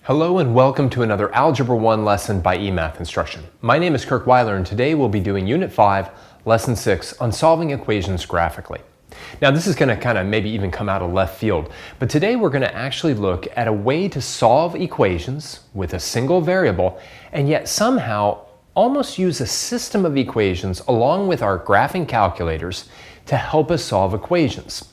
Hello and welcome to another Algebra 1 lesson by eMath Instruction. My name is Kirk Weiler and today we'll be doing Unit 5, Lesson 6 on solving equations graphically. Now this is going to kind of maybe even come out of left field, but today we're going to actually look at a way to solve equations with a single variable and yet somehow almost use a system of equations along with our graphing calculators to help us solve equations.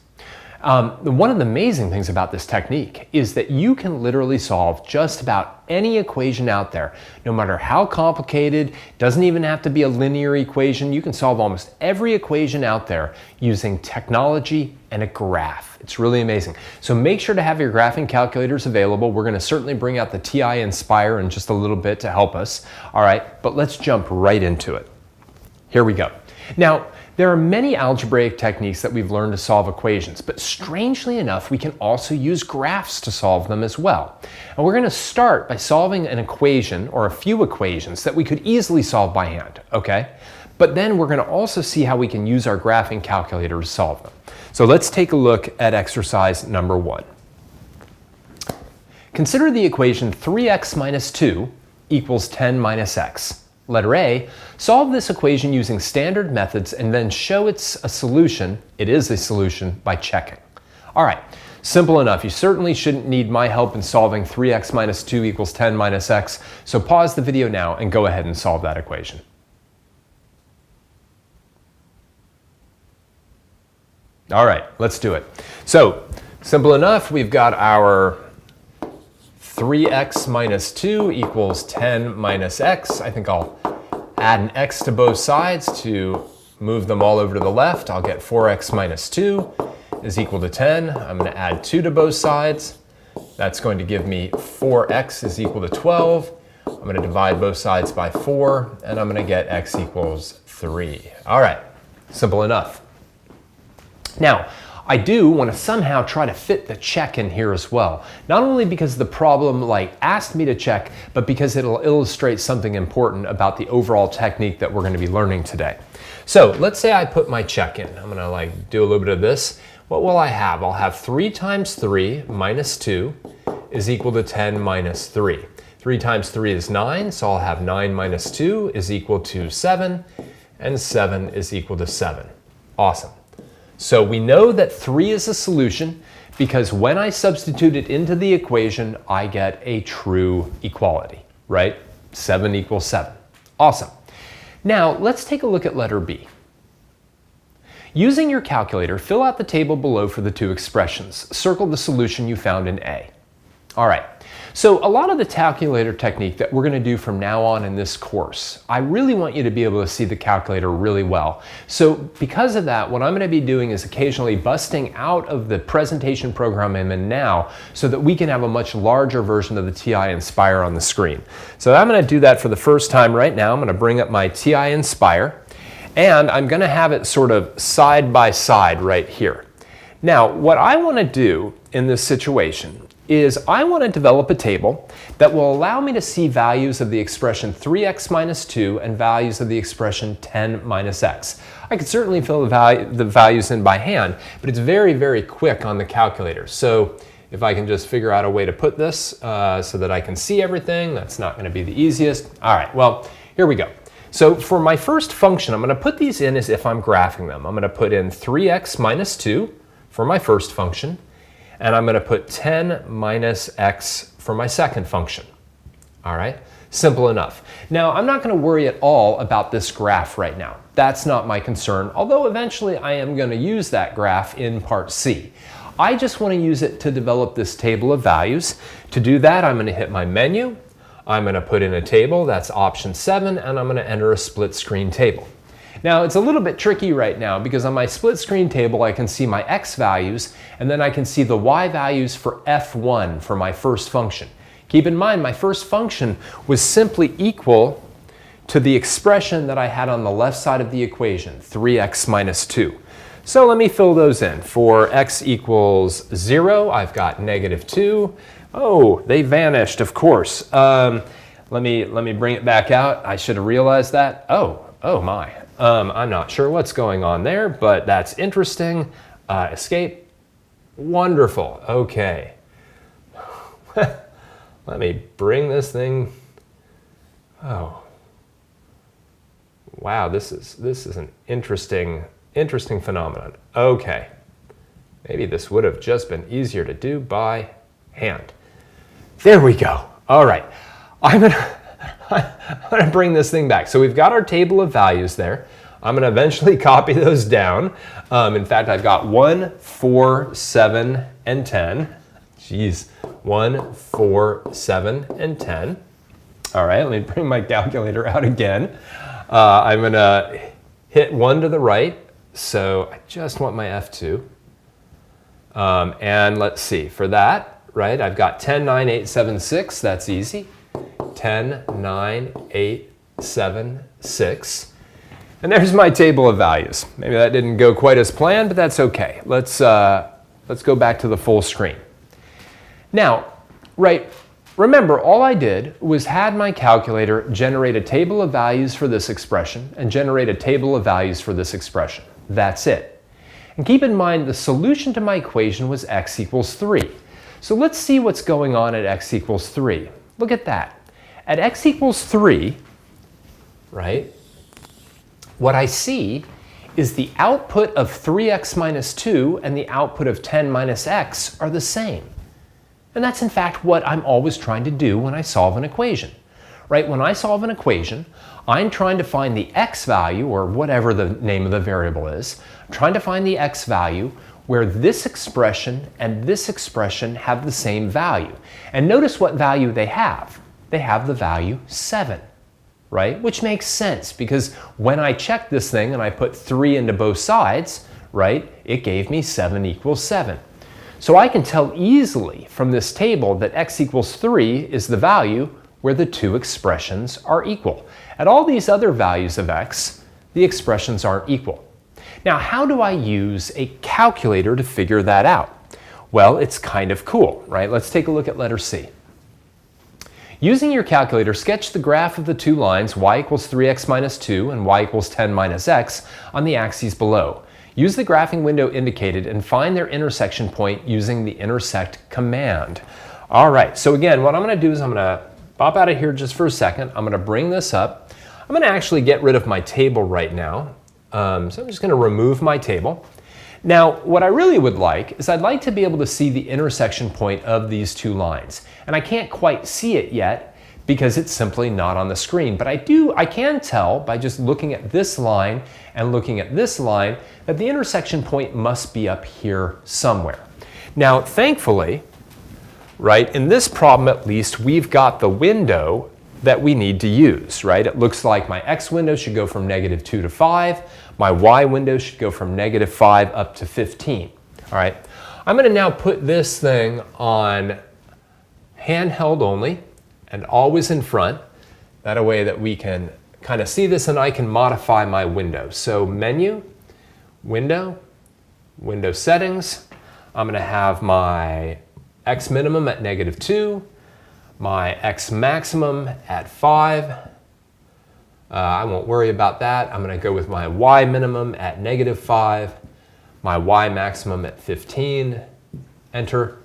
One of the amazing things about this technique is that you can literally solve just about any equation out there, no matter how complicated. It doesn't even have to be a linear equation. You can solve almost every equation out there using technology and a graph. It's really amazing. So make sure to have your graphing calculators available. We're going to certainly bring out the TI Inspire in just a little bit to help us. All right, but let's jump right into it. Here we go. Now, there are many algebraic techniques that we've learned to solve equations, but strangely enough, we can also use graphs to solve them as well. And we're going to start by solving an equation or a few equations that we could easily solve by hand, okay? But then we're going to also see how we can use our graphing calculator to solve them. So let's take a look at exercise number 1. Consider the equation 3x minus 2 equals 10 minus x. Letter A, solve this equation using standard methods and then show it's a solution, it is a solution, by checking. All right, simple enough. You certainly shouldn't need my help in solving 3x minus 2 equals 10 minus x, so pause the video now and go ahead and solve that equation. All right, let's do it. So, simple enough, we've got our 3x minus 2 equals 10 minus x. I think I'll add an x to both sides to move them all over to the left. I'll get 4x minus 2 is equal to 10. I'm going to add 2 to both sides. That's going to give me 4x is equal to 12. I'm going to divide both sides by 4, and I'm going to get x equals 3. All right, simple enough. Now, I do want to somehow try to fit the check in here as well. Not only because the problem asked me to check, but because it'll illustrate something important about the overall technique that we're going to be learning today. So let's say I put my check in. I'm going to do a little bit of this. What will I have? I'll have 3 times 3 minus 2 is equal to 10 minus 3. 3 times 3 is 9, so I'll have 9 minus 2 is equal to 7, and 7 is equal to 7. Awesome. So we know that 3 is a solution because when I substitute it into the equation, I get a true equality, right? 7 equals 7. Awesome. Now let's take a look at letter B. Using your calculator, fill out the table below for the two expressions. Circle the solution you found in A. All right. So a lot of the calculator technique that we're going to do from now on in this course, I really want you to be able to see the calculator really well. So because of that, what I'm going to be doing is occasionally busting out of the presentation program I'm in now so that we can have a much larger version of the TI Inspire on the screen. So I'm going to do that for the first time right now. I'm going to bring up my TI Inspire and I'm going to have it sort of side by side right here. Now, what I want to do in this situation is I want to develop a table that will allow me to see values of the expression 3x minus 2 and values of the expression 10 minus x. I could certainly fill the values in by hand, but it's very, very quick on the calculator. So if I can just figure out a way to put this so that I can see everything, that's not going to be the easiest. All right, well, here we go. So for my first function, I'm going to put these in as if I'm graphing them. I'm going to put in 3x minus 2 for my first function, and I'm going to put 10 minus x for my second function. All right, simple enough. Now, I'm not going to worry at all about this graph right now. That's not my concern, although eventually I am going to use that graph in part C. I just want to use it to develop this table of values. To do that, I'm going to hit my menu. I'm going to put in a table, that's option 7, and I'm going to enter a split screen table. Now, it's a little bit tricky right now because on my split screen table, I can see my x values, and then I can see the y values for f1 for my first function. Keep in mind, my first function was simply equal to the expression that I had on the left side of the equation, 3x minus 2. So let me fill those in. For x equals 0, I've got negative 2. Oh, they vanished, of course. Let me bring it back out. I should have realized that. Oh my. I'm not sure what's going on there, but that's interesting. Escape. Wonderful. Okay. Let me bring this thing. Oh, wow, this is an interesting phenomenon. Okay, maybe this would have just been easier to do by hand. There we go. All right, I'm gonna bring this thing back. So we've got our table of values there. I'm gonna eventually copy those down. In fact, I've got 1, 4, 7, and 10. Jeez, 1, 4, 7, and 10. All right, let me bring my calculator out again. I'm gonna hit 1 to the right, so I just want my F2. And let's see, for that, right, I've got 10, 9, 8, 7, 6, that's easy. 10, 9, 8, 7, 6. And there's my table of values. Maybe that didn't go quite as planned, but that's okay. Let's go back to the full screen. Now, right, remember, all I did was had my calculator generate a table of values for this expression and generate a table of values for this expression. That's it. And keep in mind, the solution to my equation was x equals 3. So let's see what's going on at x equals 3. Look at that. At x equals 3, right, what I see is the output of 3x minus 2 and the output of 10 minus x are the same. And that's in fact what I'm always trying to do when I solve an equation. Right? When I solve an equation, I'm trying to find the x value, or whatever the name of the variable is. I'm trying to find the x value where this expression and this expression have the same value. And notice what value they have. They have the value 7. Right? Which makes sense, because when I checked this thing and I put 3 into both sides, right, it gave me 7 equals 7. So I can tell easily from this table that x equals 3 is the value where the two expressions are equal. At all these other values of x, the expressions aren't equal. Now, how do I use a calculator to figure that out? Well, it's kind of cool, right? Let's take a look at letter C. Using your calculator, sketch the graph of the two lines y equals 3x minus 2 and y equals 10 minus x on the axes below. Use the graphing window indicated and find their intersection point using the intersect command. All right, so again, what I'm going to do is I'm going to pop out of here just for a second. I'm going to bring this up. I'm going to actually get rid of my table right now. So I'm just going to remove my table. Now, what I really would like is I'd like to be able to see the intersection point of these two lines. And I can't quite see it yet because it's simply not on the screen. But I can tell by just looking at this line and looking at this line that the intersection point must be up here somewhere. Now, thankfully, right, in this problem at least, we've got the window that we need to use, right? It looks like my x window should go from -2 to 5. My y window should go from -5 up to 15. All right, I'm going to now put this thing on handheld only and always in front. That a way that we can kind of see this and I can modify my window. So menu, window, window settings. I'm going to have my x minimum at -2, my x maximum at 5. I won't worry about that. I'm going to go with my y minimum at -5, my y maximum at 15, enter,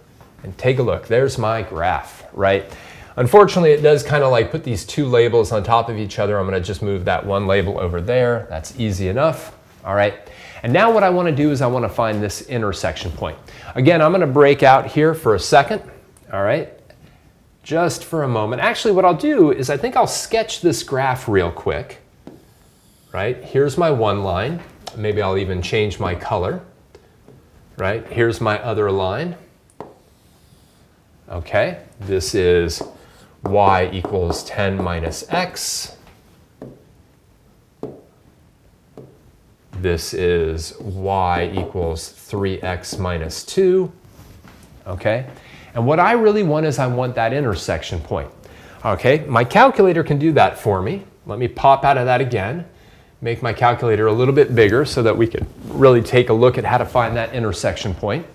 and take a look. There's my graph, right? Unfortunately, it does kind of like put these two labels on top of each other. I'm going to just move that one label over there. That's easy enough. All right. And now what I want to do is I want to find this intersection point. Again, I'm going to break out here for a second. All right. Just for a moment. Actually, what I'll do is I think I'll sketch this graph real quick. Right. Here's my one line. Maybe I'll even change my color. Right. Here's my other line. Okay. This is y equals 10 minus x. This is y equals 3x minus 2. Okay? And what I really want is I want that intersection point. Okay? My calculator can do that for me. Let me pop out of that again. Make my calculator a little bit bigger so that we can really take a look at how to find that intersection point.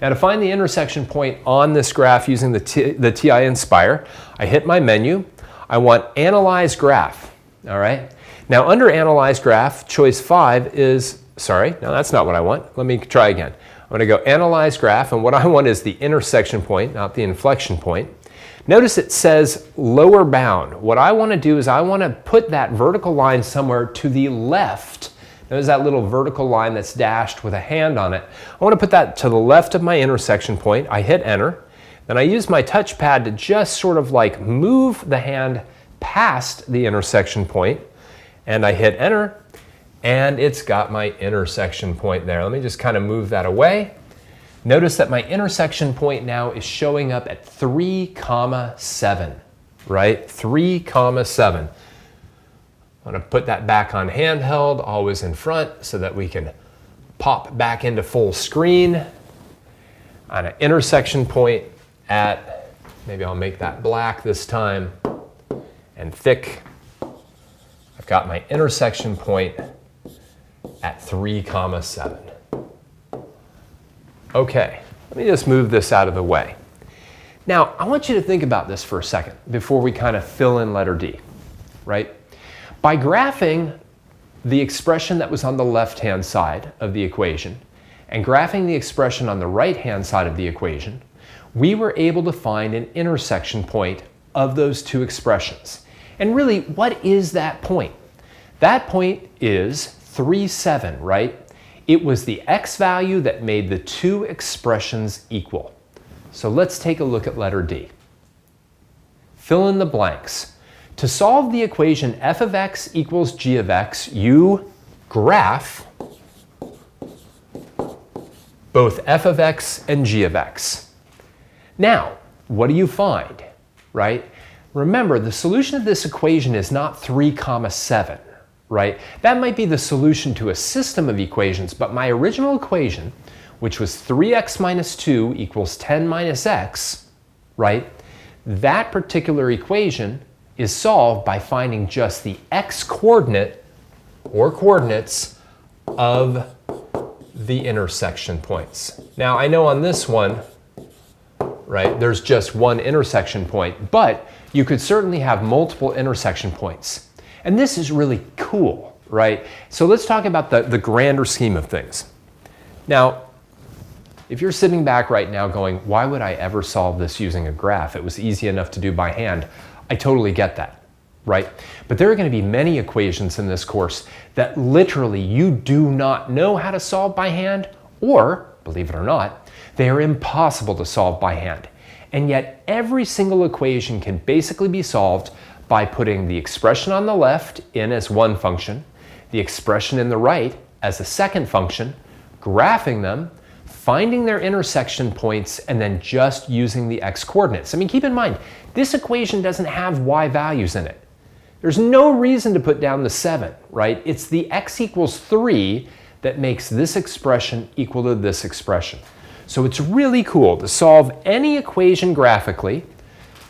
Now, to find the intersection point on this graph using the TI Inspire, I hit my menu. I want Analyze Graph. All right? Now, under Analyze Graph, choice 5 is, sorry, no, that's not what I want. Let me try again. I'm going to go Analyze Graph, and what I want is the intersection point, not the inflection point. Notice it says lower bound. What I want to do is I want to put that vertical line somewhere to the left. Notice that little vertical line that's dashed with a hand on it. I want to put that to the left of my intersection point. I hit enter. Then I use my touchpad to just sort of like move the hand past the intersection point. And I hit enter. And it's got my intersection point there. Let me just kind of move that away. Notice that my intersection point now is showing up at 3, 7, right? 3, 7. I want to put that back on handheld, always in front, so that we can pop back into full screen on an intersection point at, maybe I'll make that black this time, and thick. I've got my intersection point at 3, 7. Okay, let me just move this out of the way. Now, I want you to think about this for a second before we kind of fill in letter D, right? By graphing the expression that was on the left-hand side of the equation and graphing the expression on the right-hand side of the equation, we were able to find an intersection point of those two expressions. And really, what is that point? That point is 3, 7, right? It was the x value that made the two expressions equal. So let's take a look at letter D. Fill in the blanks. To solve the equation f of x equals g of x, you graph both f of x and g of x. Now, what do you find, right? Remember, the solution of this equation is not 3, 7. Right? That might be the solution to a system of equations, but my original equation, which was 3x minus 2 equals 10 minus x, right? That particular equation is solved by finding just the x coordinate or coordinates of the intersection points. Now, I know on this one, right, there's just one intersection point, but you could certainly have multiple intersection points. And this is really cool, right? So let's talk about the grander scheme of things. Now, if you're sitting back right now going, why would I ever solve this using a graph? It was easy enough to do by hand. I totally get that, right? But there are going to be many equations in this course that literally you do not know how to solve by hand, or, believe it or not, they are impossible to solve by hand. And yet every single equation can basically be solved by putting the expression on the left in as one function, the expression in the right as a second function, graphing them, finding their intersection points, and then just using the x coordinates. I mean, keep in mind, this equation doesn't have y values in it. There's no reason to put down the 7, right? It's the x equals 3 that makes this expression equal to this expression. So it's really cool to solve any equation graphically.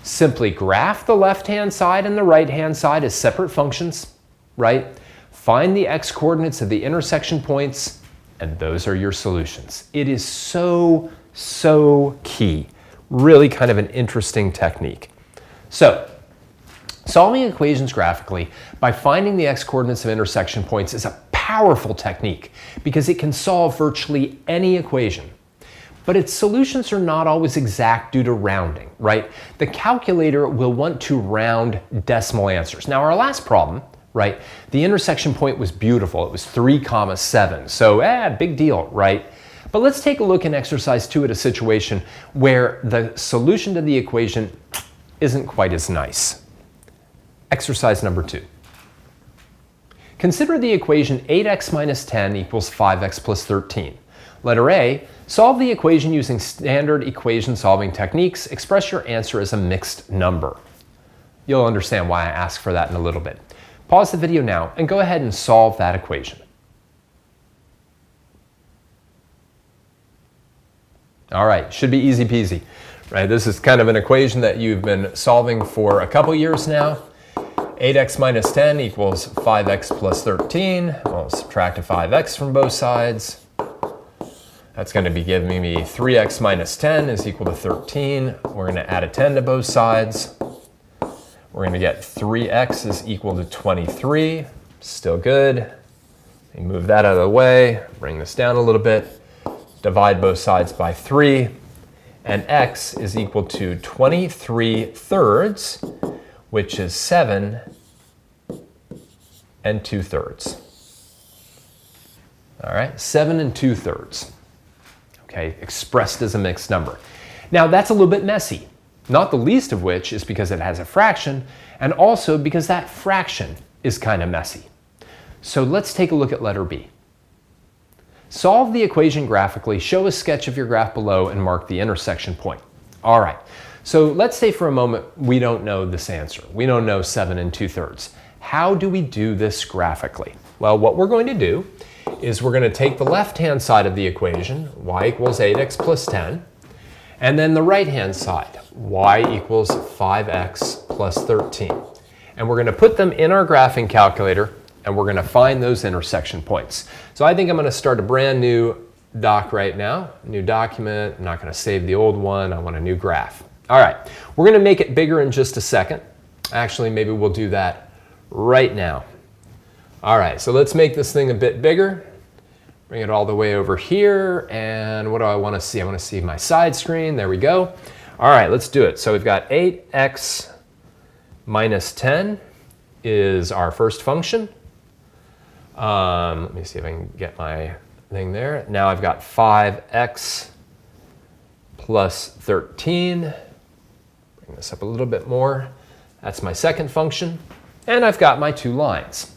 Simply graph the left-hand side and the right-hand side as separate functions, right? Find the x coordinates of the intersection points, and those are your solutions. It is so, so key. Really kind of an interesting technique. So, solving equations graphically by finding the x coordinates of intersection points is a powerful technique because it can solve virtually any equation. But its solutions are not always exact due to rounding, right? The calculator will want to round decimal answers. Now, our last problem, right? The intersection point was beautiful. It was 3, 7. So, big deal, right? But let's take a look in exercise 2 at a situation where the solution to the equation isn't quite as nice. Exercise number 2. Consider the equation 8x minus 10 equals 5x plus 13. Letter A, solve the equation using standard equation solving techniques. Express your answer as a mixed number. You'll understand why I ask for that in a little bit. Pause the video now and go ahead and solve that equation. All right, should be easy peasy, right? This is kind of an equation that you've been solving for a couple years now. 8x minus 10 equals 5x plus 13. We'll subtract a 5x from both sides. That's going to be giving me 3x minus 10 is equal to 13. We're going to add a 10 to both sides. We're going to get 3x is equal to 23. Still good. Let me move that out of the way. Bring this down a little bit. Divide both sides by 3. and x is equal to 23/3, which is 7 2/3. All right, 7 2/3. Okay, expressed as a mixed number. Now that's a little bit messy, not the least of which is because it has a fraction, and also because that fraction is kind of messy. So let's take a look at letter B. Solve the equation graphically, show a sketch of your graph below, and mark the intersection point. All right, so let's say for a moment we don't know this answer. We don't know 7 2/3. How do we do this graphically? Well, what we're going to do is we're going to take the left-hand side of the equation, y equals 8x plus 10, and then the right-hand side, y equals 5x plus 13. And we're going to put them in our graphing calculator, and we're going to find those intersection points. So I think I'm going to start a brand new doc right now, new document. I'm not going to save the old one. I want a new graph. All right, we're going to make it bigger in just a second. Actually, maybe we'll do that right now. All right, so let's make this thing a bit bigger. Bring it all the way over here, and what do I want to see? I want to see my side screen. There we go. All right, let's do it. So we've got 8x minus 10 is our first function. Let me see if I can get my thing there. Now I've got 5x plus 13. Bring this up a little bit more. That's my second function. And I've got my two lines.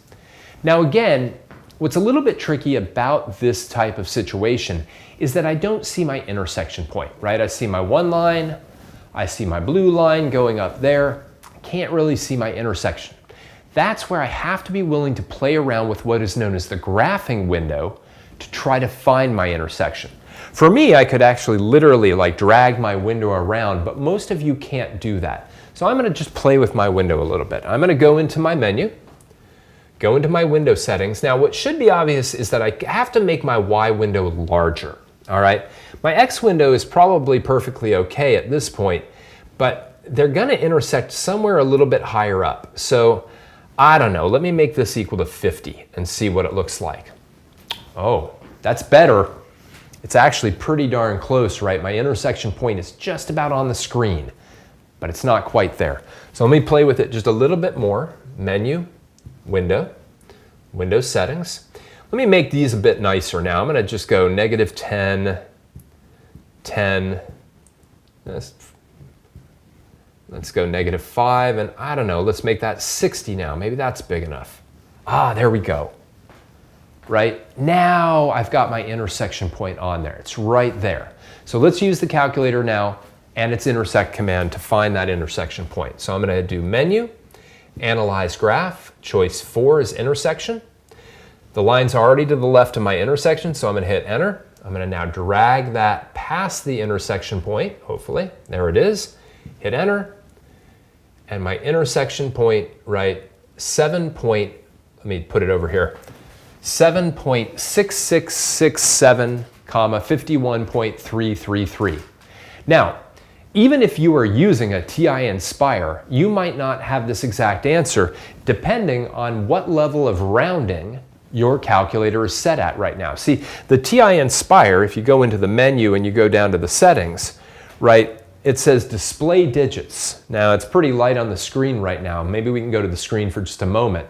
Now again, what's a little bit tricky about this type of situation is that I don't see my intersection point, right? I see my one line, I see my blue line going up there. I can't really see my intersection. That's where I have to be willing to play around with what is known as the graphing window to try to find my intersection. For me, I could actually literally like drag my window around, but most of you can't do that. So I'm going to just play with my window a little bit. I'm going to go into my menu, go into my window settings. Now what should be obvious is that I have to make my Y window larger. All right, my X window is probably perfectly okay at this point, but they're going to intersect somewhere a little bit higher up. So I don't know, let me make this equal to 50 and see what it looks like. Oh, that's better. It's actually pretty darn close, right? My intersection point is just about on the screen, but it's not quite there. So let me play with it just a little bit more. Menu, window, window settings. Let me make these a bit nicer now. I'm going to just go negative 10, 10. Let's go negative 5, and I don't know, let's make that 60 now. Maybe that's big enough. Ah, there we go. Right? Now I've got my intersection point on there. It's right there. So let's use the calculator now and its intersect command to find that intersection point. So I'm going to do menu, analyze graph, choice 4 is intersection. The line's already to the left of my intersection, so I'm going to hit enter. I'm going to now drag that past the intersection point, hopefully. There it is. Hit enter. And my intersection point, right, let me put it over here, 7.6667, 51.333. Now, even if you are using a TI Inspire, you might not have this exact answer depending on what level of rounding your calculator is set at right now. See, the TI Inspire, if you go into the menu and you go down to the settings, right, it says display digits. Now it's pretty light on the screen right now. Maybe we can go to the screen for just a moment,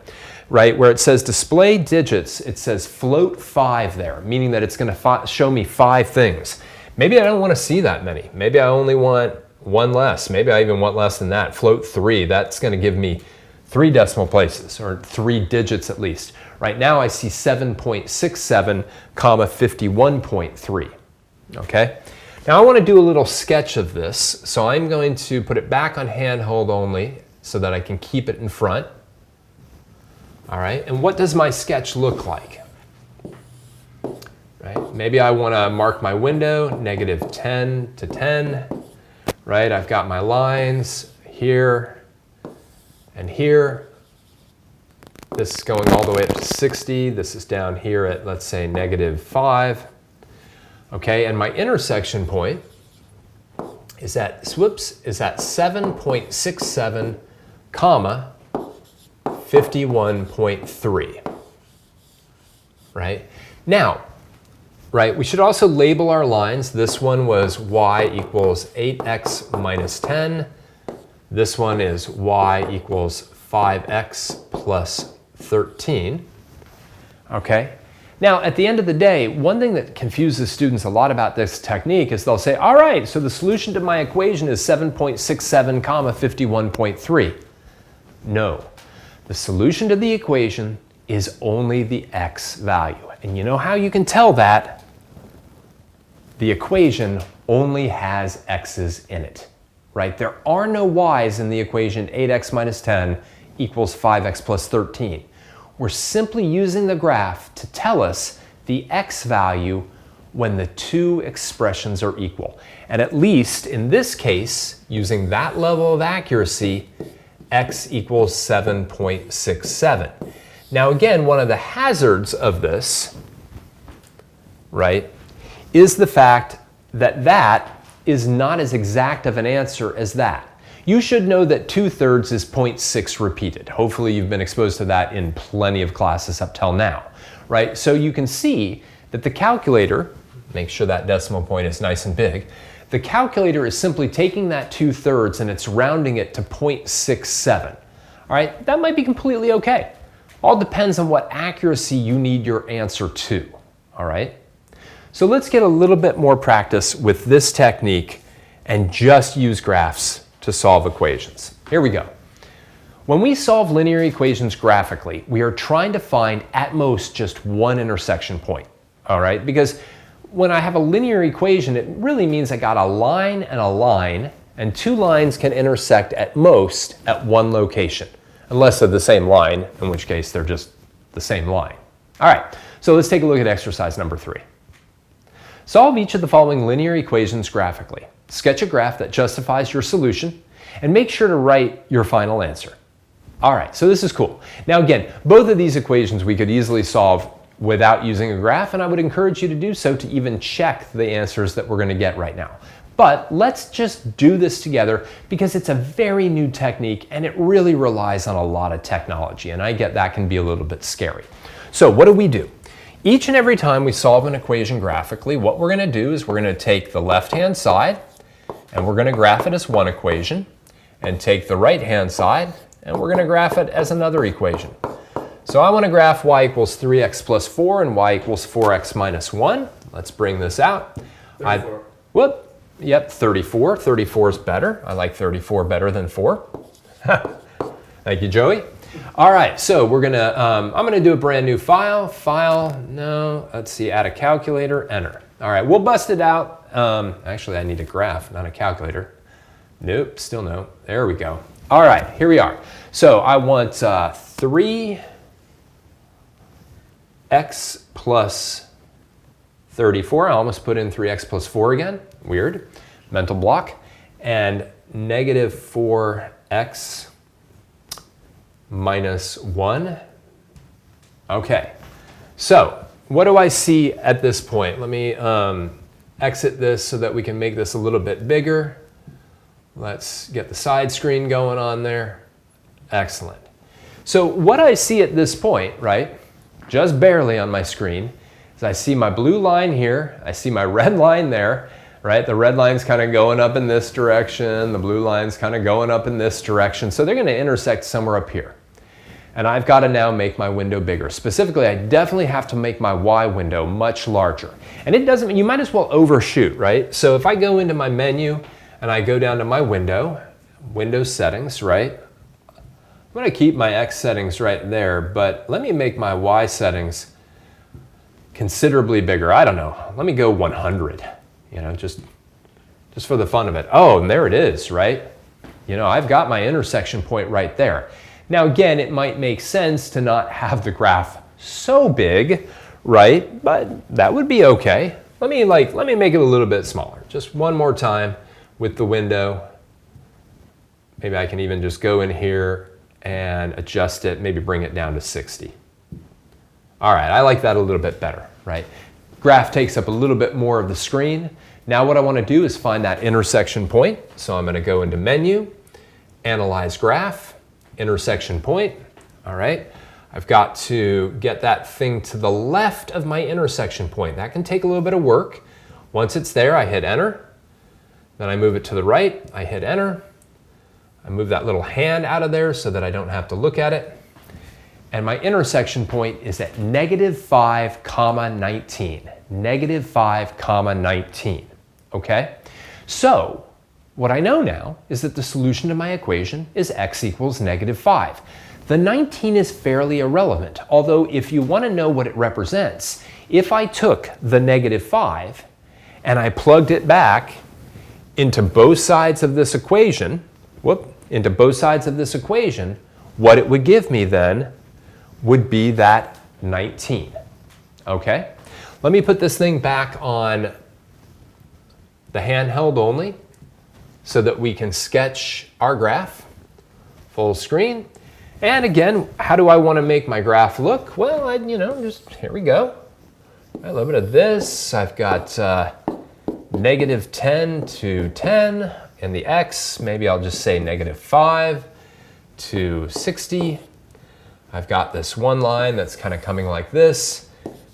right? Where it says display digits, it says float 5 there, meaning that it's going to show me 5 things. Maybe I don't want to see that many. Maybe I only want one less. Maybe I even want less than that. Float 3, that's going to give me 3 decimal places, or 3 digits at least. Right now I see 7.67, 51.3, okay? Now I want to do a little sketch of this, so I'm going to put it back on handhold only so that I can keep it in front. All right, and what does my sketch look like? Right, maybe I want to mark my window, negative 10 to 10, right? I've got my lines here and here. This is going all the way up to 60. This is down here at, let's say, negative 5. Okay, and my intersection point is at 7.67, 51.3. Right? Now, right? We should also label our lines. This one was y equals 8x minus 10. This one is y equals 5x plus 13. Okay? Now, at the end of the day, one thing that confuses students a lot about this technique is they'll say, all right, so the solution to my equation is 7.67 comma 51.3. No, the solution to the equation is only the x value. And you know how you can tell that? The equation only has x's in it, right? There are no y's in the equation 8x minus 10 equals 5x plus 13. We're simply using the graph to tell us the x value when the two expressions are equal. And at least in this case, using that level of accuracy, x equals 7.67. Now again, one of the hazards of this, right, is the fact that that is not as exact of an answer as that. You should know that 2/3 is 0.6 repeated. Hopefully you've been exposed to that in plenty of classes up till now, right? So you can see that the calculator, make sure that decimal point is nice and big, the calculator is simply taking that 2/3 and it's rounding it to 0.67. All right, that might be completely okay. All depends on what accuracy you need your answer to, all right? So let's get a little bit more practice with this technique and just use graphs to solve equations. Here we go. When we solve linear equations graphically, we are trying to find at most just one intersection point, all right? Because when I have a linear equation, it really means I got a line, and two lines can intersect at most at one location, unless they're the same line, in which case they're just the same line. All right, so let's take a look at exercise number 3. Solve each of the following linear equations graphically. Sketch a graph that justifies your solution, and make sure to write your final answer. All right, so this is cool. Now again, both of these equations we could easily solve without using a graph, and I would encourage you to do so to even check the answers that we're going to get right now. But let's just do this together because it's a very new technique and it really relies on a lot of technology, and I get that can be a little bit scary. So what do? Each and every time we solve an equation graphically, what we're going to do is we're going to take the left-hand side and we're going to graph it as one equation, and take the right-hand side and we're going to graph it as another equation. So I want to graph y equals 3x plus 4 and y equals 4x minus 1. Let's bring this out. 34. Yep, 34. 34 is better. I like 34 better than 4. Thank you, Joey. All right, so we're going to, I'm going to do a brand new file. Let's see, add a calculator, enter. All right, we'll bust it out. Actually, I need a graph, not a calculator. Nope, still no. There we go. All right, here we are. So I want 3x plus 34. I almost put in 3x plus 4 again. Weird. Mental block. And negative 4x minus 1. Okay. So what do I see at this point? Let me exit this so that we can make this a little bit bigger. Let's get the side screen going on there. Excellent. So what I see at this point, right, just barely on my screen, is I see my blue line here, I see my red line there, right? The red line's kind of going up in this direction, the blue line's kind of going up in this direction, so they're going to intersect somewhere up here. And I've got to now make my window bigger. Specifically, I definitely have to make my Y window much larger. And it doesn't, you might as well overshoot, right? So if I go into my menu and I go down to my window settings, right? I'm going to keep my X settings right there, but let me make my Y settings considerably bigger. I don't know. Let me go 100, you know, just for the fun of it. Oh, and there it is, right? You know, I've got my intersection point right there. Now again, it might make sense to not have the graph so big, right? But that would be okay. Let me make it a little bit smaller. Just one more time with the window. Maybe I can even just go in here and adjust it, maybe bring it down to 60. All right, I like that a little bit better, right? Graph takes up a little bit more of the screen. Now what I want to do is find that intersection point. So I'm going to go into Menu, Analyze Graph, Intersection Point. All right. I've got to get that thing to the left of my intersection point. That can take a little bit of work. Once it's there, I hit enter. Then I move it to the right, I hit enter. I move that little hand out of there so that I don't have to look at it. And my intersection point is at -5, 19. -5, 19, okay? So what I know now is that the solution to my equation is x equals -5. The 19 is fairly irrelevant, although if you want to know what it represents, if I took the -5 and I plugged it back into both sides of this equation, what it would give me then would be that 19, okay? Let me put this thing back on the handheld only so that we can sketch our graph full screen. And again, how do I want to make my graph look? Well, just here we go. A little bit of this. I've got -10 to 10, and the x, maybe I'll just say -5 to 60. I've got this one line that's kind of coming like this.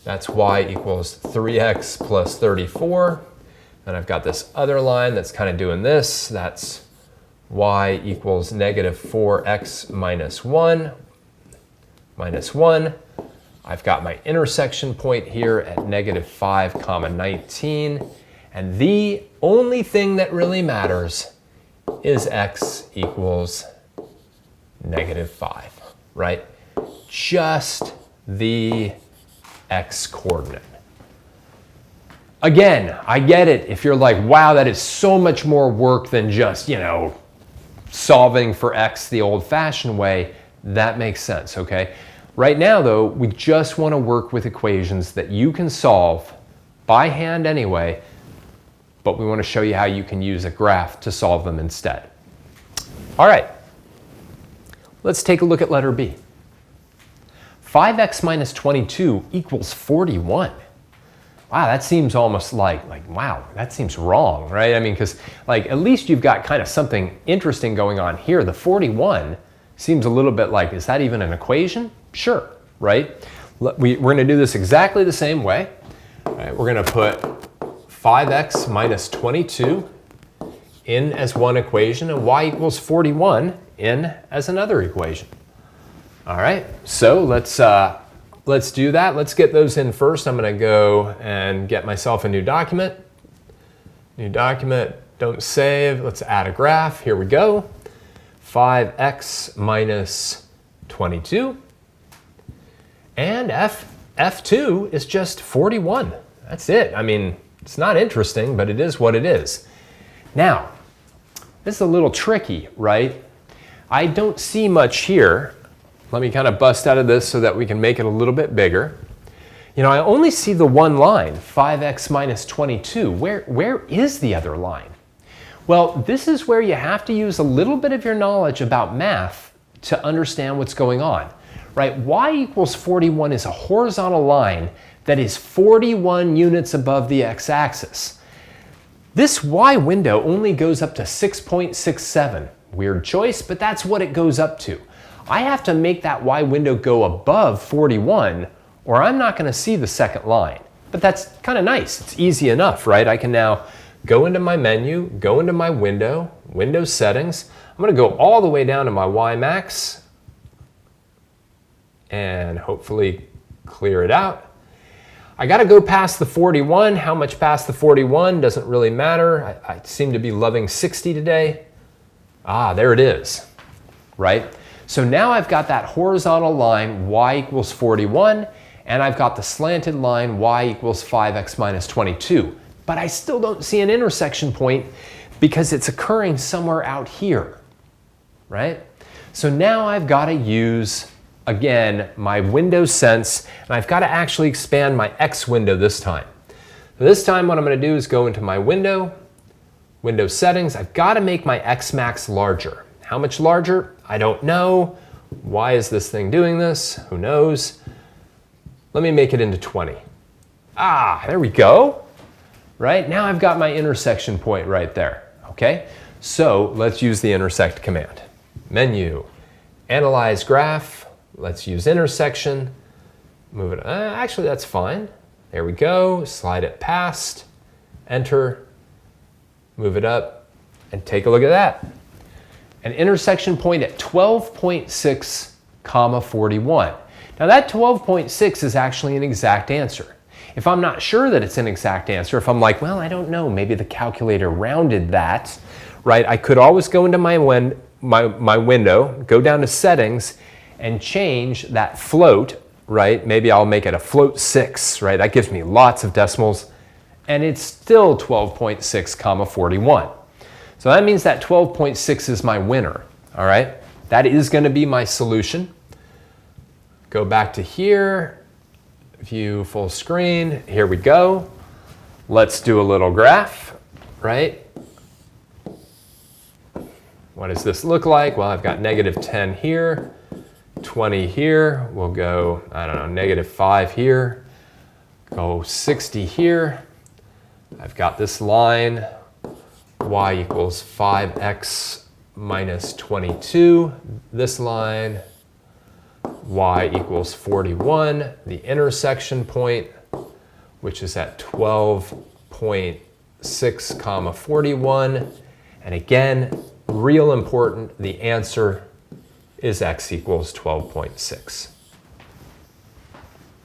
That's y equals 3x plus 34. And I've got this other line that's kind of doing this. That's y equals -4x minus 1. I've got my intersection point here at -5, 19. And the only thing that really matters is x equals -5, right? Just the x coordinate. Again, I get it if you're like, wow, that is so much more work than just, solving for x the old-fashioned way. That makes sense, okay? Right now, though, we just want to work with equations that you can solve by hand anyway, but we want to show you how you can use a graph to solve them instead. All right, let's take a look at letter B. 5x minus 22 equals 41. Wow, that seems almost like wow, that seems wrong, right? I mean, because at least you've got kind of something interesting going on here. The 41 seems a little bit like, is that even an equation? Sure, right? We're going to do this exactly the same way. All right, we're going to put 5x minus 22 in as one equation and y equals 41 in as another equation. All right, so let's do that. Let's get those in first. I'm going to go and get myself a new document. New document, don't save. Let's add a graph. Here we go. 5x minus 22. And F2 is just 41. That's it. I mean, it's not interesting, but it is what it is. Now, this is a little tricky, right? I don't see much here. Let me kind of bust out of this so that we can make it a little bit bigger. I only see the one line, 5x minus 22. Where is the other line? Well, this is where you have to use a little bit of your knowledge about math to understand what's going on, right? Y equals 41 is a horizontal line that is 41 units above the x-axis. This y window only goes up to 6.67. Weird choice, but that's what it goes up to. I have to make that y window go above 41 or I'm not going to see the second line. But that's kind of nice. It's easy enough, right? I can now go into my menu, go into my window settings. I'm going to go all the way down to my y max and hopefully clear it out. I got to go past the 41. How much past the 41 doesn't really matter. I seem to be loving 60 today. Ah, there it is, right? So now I've got that horizontal line, y equals 41, and I've got the slanted line, y equals 5x minus 22. But I still don't see an intersection point because it's occurring somewhere out here, right? So now I've got to use, again, my window sense, and I've got to actually expand my x window this time. So this time what I'm going to do is go into my window settings. I've got to make my x max larger. How much larger? I don't know. Why is this thing doing this? Who knows? Let me make it into 20. Ah, there we go. Right? Now I've got my intersection point right there. Okay? So let's use the intersect command. Menu, analyze graph, Let's use intersection. Move it. Actually, that's fine. There we go. Slide it past. Enter. Move it up. And take a look at that. An intersection point at 12.6, comma 41. Now that 12.6 is actually an exact answer. If I'm not sure that it's an exact answer, if I'm like, well, I don't know, maybe the calculator rounded that, right? I could always go into my window, go down to settings, and change that float, right? Maybe I'll make it a float 6, right? That gives me lots of decimals, and it's still 12.6, comma 41. So that means that 12.6 is my winner, all right? That is going to be my solution. Go back to here, view full screen. Here we go. Let's do a little graph, right? What does this look like? Well, I've got -10 here, 20 here. We'll go, I don't know, -5 here. Go 60 here. I've got this line, y equals 5x minus 22. This line, y equals 41. The intersection point, which is at 12.6, comma 41. And again, real important, the answer is x equals 12.6.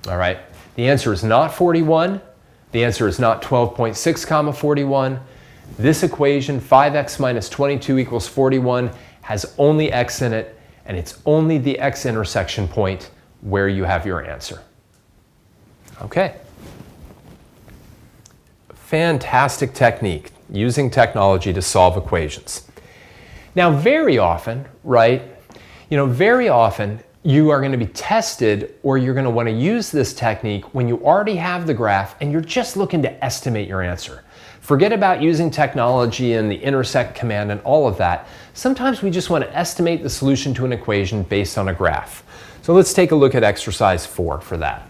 All right, the answer is not 41. The answer is not 12.6, comma 41. This equation, 5x minus 22 equals 41, has only x in it, and it's only the x intersection point where you have your answer. Okay. Fantastic technique, using technology to solve equations. Now, very often, right, very often you are going to be tested, or you're going to want to use this technique when you already have the graph and you're just looking to estimate your answer. Forget about using technology and the intersect command and all of that. Sometimes we just want to estimate the solution to an equation based on a graph. So let's take a look at exercise 4 for that.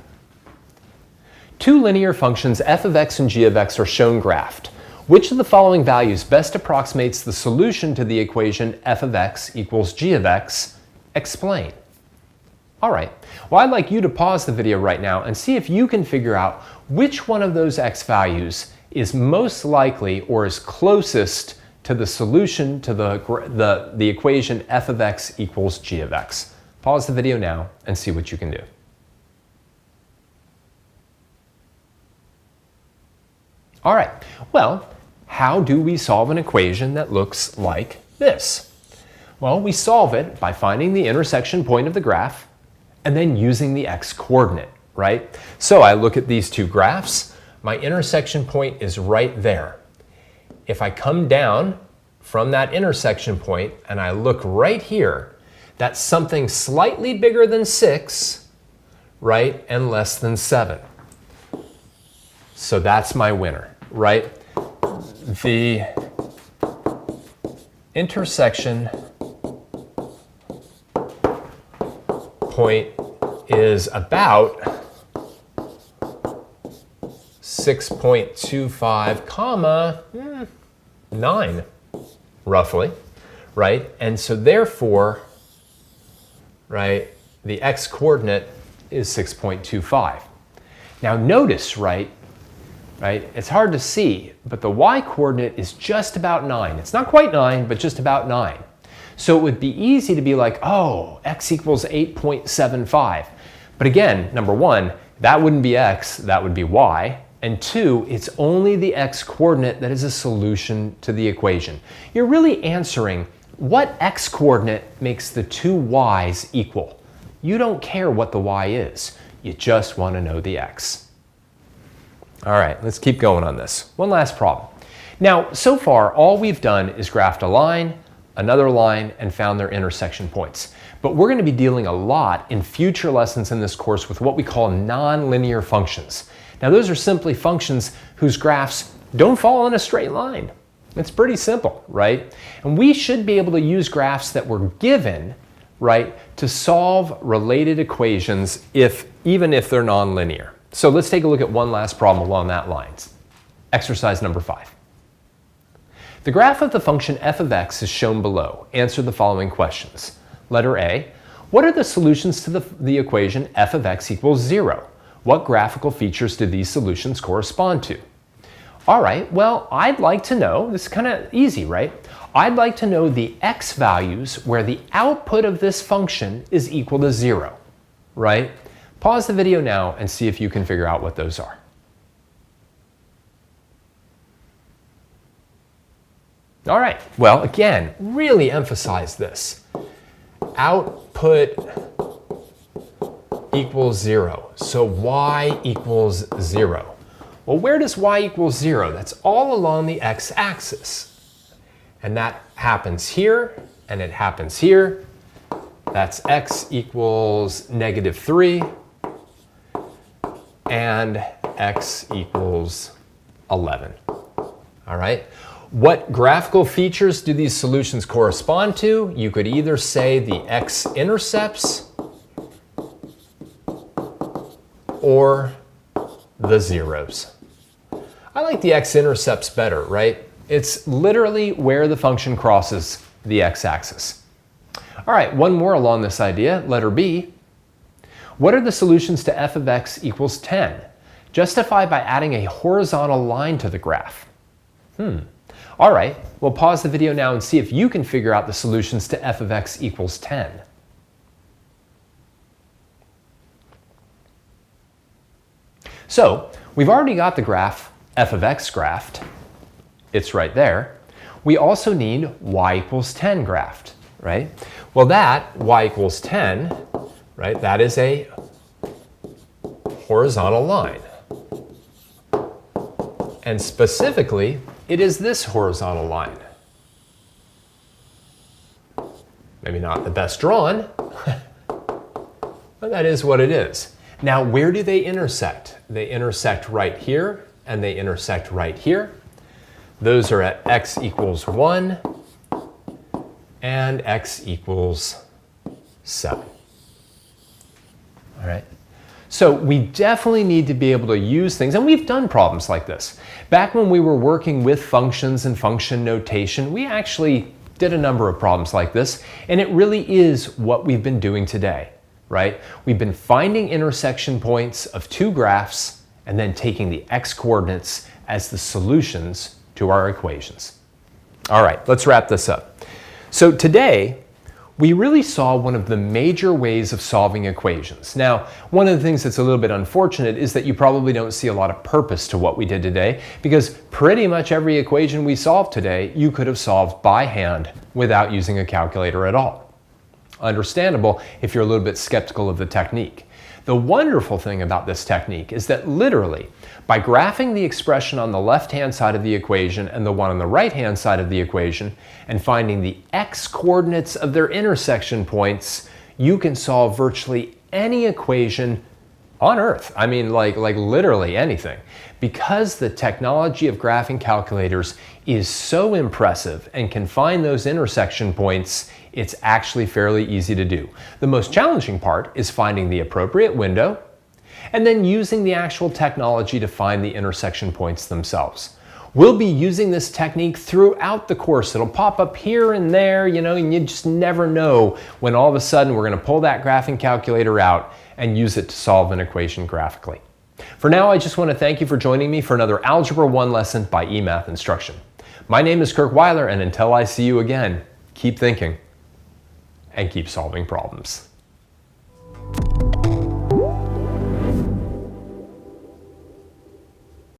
Two linear functions f of x and g of x are shown graphed. Which of the following values best approximates the solution to the equation f of x equals g of x? Explain. All right, well, I'd like you to pause the video right now and see if you can figure out which one of those x values is most likely or is closest to the solution to the equation f of x equals g of x. Pause the video now and see what you can do. All right, well, how do we solve an equation that looks like this? Well, we solve it by finding the intersection point of the graph and then using the x-coordinate, right? So I look at these two graphs. My intersection point is right there. If I come down from that intersection point and I look right here, that's something slightly bigger than 6, right, and less than 7. So that's my winner, right? The intersection point is about 6.25, comma 9, roughly, right? And so therefore, right, the x-coordinate is 6.25. Now notice, right, it's hard to see, but the y-coordinate is just about 9. It's not quite 9, but just about 9. So it would be easy to be like, oh, x equals 8.75. But again, number one, that wouldn't be x, that would be y. And two, it's only the x-coordinate that is a solution to the equation. You're really answering what x-coordinate makes the two y's equal. You don't care what the y is. You just want to know the x. All right, let's keep going on this. One last problem. Now, so far, all we've done is graphed a line, another line, and found their intersection points. But we're going to be dealing a lot in future lessons in this course with what we call nonlinear functions. Now, those are simply functions whose graphs don't fall in a straight line. It's pretty simple, right? And we should be able to use graphs that were given, right, to solve related equations even if they're nonlinear. So let's take a look at one last problem along that lines. Exercise number 5. The graph of the function f of x is shown below. Answer the following questions. Letter A, What are the solutions to the equation f of x equals 0? What graphical features do these solutions correspond to? All right, well, I'd like to know, this is kind of easy, right? I'd like to know the x values where the output of this function is equal to 0, right? Pause the video now and see if you can figure out what those are. All right, well, again, really emphasize this. Output equals 0, so y equals 0. Well, where does y equals 0? That's all along the x-axis. And that happens here, and it happens here. That's x equals -3, and x equals 11. All right? What graphical features do these solutions correspond to? You could either say the x-intercepts or the zeros. I like the x-intercepts better, right? It's literally where the function crosses the x-axis. All right, one more along this idea, letter B. What are the solutions to f of x equals 10? Justify by adding a horizontal line to the graph. All right, we'll pause the video now and see if you can figure out the solutions to f of x equals 10. So, we've already got the graph f of x graphed. It's right there. We also need y equals 10 graphed, right? Well, that y equals 10, right, that is a horizontal line. And specifically, it is this horizontal line. Maybe not the best drawn, but that is what it is. Now, where do they intersect? They intersect right here, and they intersect right here. Those are at x equals 1 and x equals 7. All right. So we definitely need to be able to use things, and we've done problems like this. Back when we were working with functions and function notation, we actually did a number of problems like this, and it really is what we've been doing today, right? We've been finding intersection points of two graphs and then taking the x-coordinates as the solutions to our equations. All right, let's wrap this up. So today, we really saw one of the major ways of solving equations. Now, one of the things that's a little bit unfortunate is that you probably don't see a lot of purpose to what we did today, because pretty much every equation we solved today, you could have solved by hand without using a calculator at all. Understandable if you're a little bit skeptical of the technique. The wonderful thing about this technique is that literally, by graphing the expression on the left-hand side of the equation and the one on the right-hand side of the equation and finding the x-coordinates of their intersection points, you can solve virtually any equation on Earth. I mean, like literally anything. Because the technology of graphing calculators is so impressive and can find those intersection points, it's actually fairly easy to do. The most challenging part is finding the appropriate window and then using the actual technology to find the intersection points themselves. We'll be using this technique throughout the course. It'll pop up here and there, and you just never know when all of a sudden we're going to pull that graphing calculator out and use it to solve an equation graphically. For now, I just want to thank you for joining me for another Algebra 1 lesson by eMath Instruction. My name is Kirk Weiler, and until I see you again, keep thinking and keep solving problems.